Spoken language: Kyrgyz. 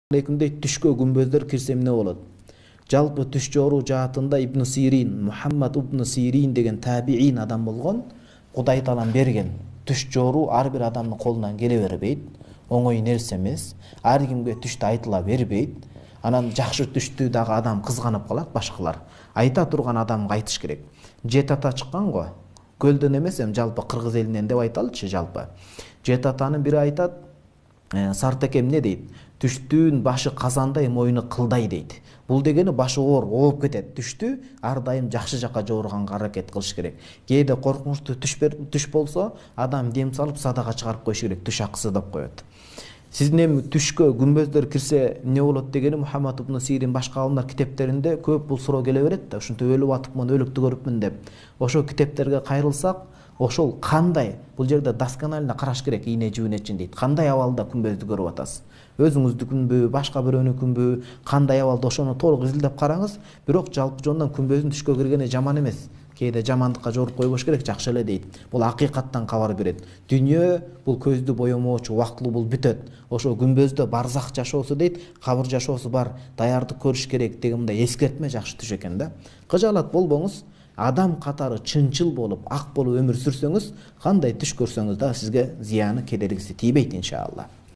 Алейкумдей түшкө күмбөздөр кирсе эмне болот? Жалпы түш жооруу жаатында Ибн Сирин, Мухаммад ибн Сирин деген табиин адам болгон. Кудай Таалам берген. Түш жооруу ар бир адамдын колунан келе бербейт. Оңой нерсе эмес. Ар кимге түштү айтыла бербейт. Анан жакшы түштү дагы адам кызганып калат башкалар. Айта турган адамга айтыш керек. Жет ата чыккан го. Көлдөн эмес, жалпы кыргыз элинен деп айталычы жалпы. Жет атанын бири айтат, Сартеке эмне дейт? Түштүн башы казандай, мойну кылдай дейт. Бул дегени башы ооп кетет. Түштү ар дайым жакшы жакка жорганга аракет кылыш керек. Кээде коркунучтуу түш болсо, адам дем салып садака чыгарып коюш керек. Түш акысы деп коет. Сиздин эми түшкө күмбөздөр кирсе эмне болот дегени Мухаммад ибн Сирин башка алымдар китептеринде көп бул суроо келе берет да. Ушинтип өлүп атыпмын, өлүктү көрүпмүн деп. Ошол китептерге кайрылсак, ошол кандай, бул жерде досконально караш керек ийне жибинечин дейт. Кандай абалда күмбөздү көрүп атасыз? Өзүңүздүкүнбү, башка бирөөнүкүнбү, кандай абалда ошону толук изилдеп караңыз. Бирок жалпы жонунан күмбөздүн түшкө киргени жаман эмес. Кээде жамандыкка жоруп койбош керек, жакшы эле дейт. Бул акыйкаттан кабар берет. Дүйнө бул көздү боемоочу, убактылуу бул бүтөт. Ошо күмбөздө барзак жашоосу дейт, кабыр жашоосу бар, даярдык көрүш керек деген мындай эскертме жакшы түш экен да. Кыжаалат болбоңуз, адам катары чынчыл болуп, ак болуп өмүр сүрсөңүз, кандай түш көрсөңүз да сизге зыяны, кедергиси тийбейт иншалла.